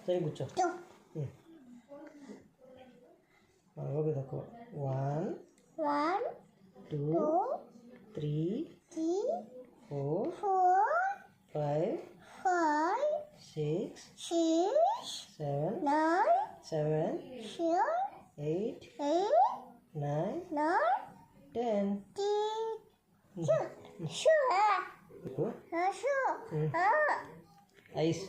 సరే కూర్చో. ఓకే తక్కువ. 1 2 3 4 5 6 7 8 9 10. ఐస్.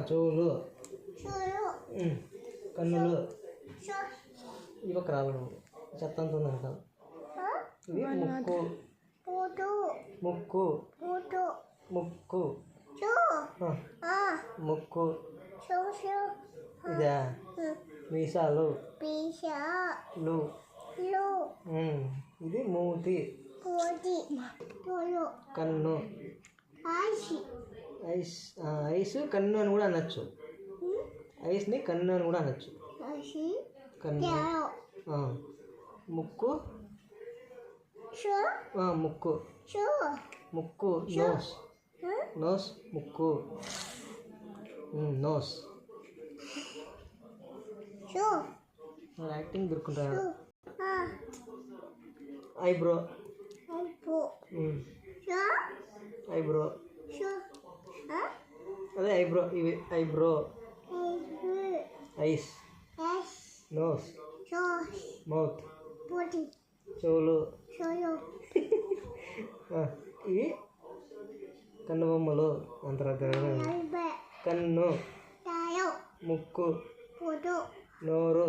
చెవులు, కన్నులు. ఈ పక్క రావడం చెత్త అంత ఉందంట. ఇది ముక్కు, ముక్కు ముక్కు ముక్కు. ఇదా మీసాలు. ఇది మూతి. కన్ను. ఐస్. ఐస్ కన్ను అని కూడా అనొచ్చు. ఐస్ని కన్ను అని కూడా అనొచ్చు. కన్ను. ముక్కు. ముక్కు ముక్కు. నోస్. నోస్ ముక్కు. నోస్. యాక్టింగ్ దొరుకుంటాడు. ఐబ్రో. ఐబ్రో. అదే ఐబ్రో. ఇవి ఐబ్రో. ఐస్. నోస్. మౌత్. చెవులు. ఇవి కన్ను బొమ్మలు అంతరాత. కన్ను, ముక్కు, నోరు,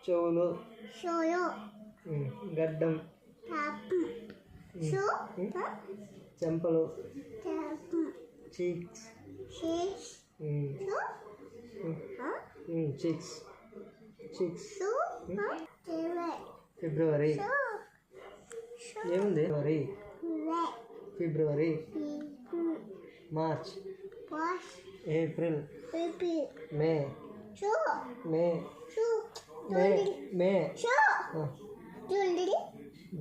చెవులు, గడ్డం, చెంపలు, చీక్స్. చీక్స్. చీక్స్. ఫిబ్రవరి. ఏముంది? ఫిబ్రవరి, మార్చ్, ఏప్రిల్, మే,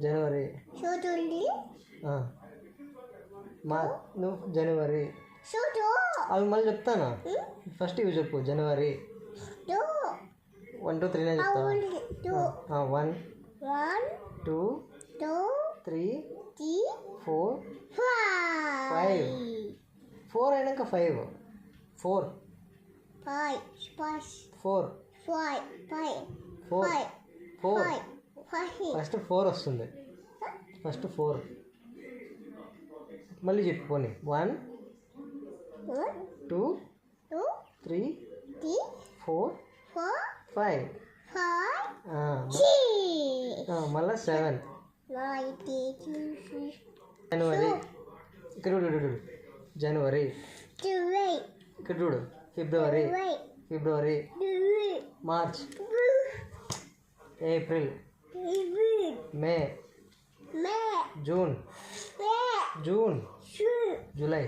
జనవరి, నువ్వు జనవరి. అవి మళ్ళీ చెప్తానా? ఫస్ట్ ఇవి చెప్పు. జనవరి. 1 2 3 చెప్తావా? 1 2 3 4 5. 4 అయినాక 5. 4 ఫస్ట్ 4 వస్తుంది. ఫస్ట్ 4 మళ్ళీ చెప్పు. పోనీ 1 2 3 4 5. మళ్ళా 7. జనవరి. ఇక్కడ చూడు. జనవరి. ఇక్కడ చూడు. ఫిబ్రవరి, మార్చ్, ఏప్రిల్, మే, జూన్, జూలై,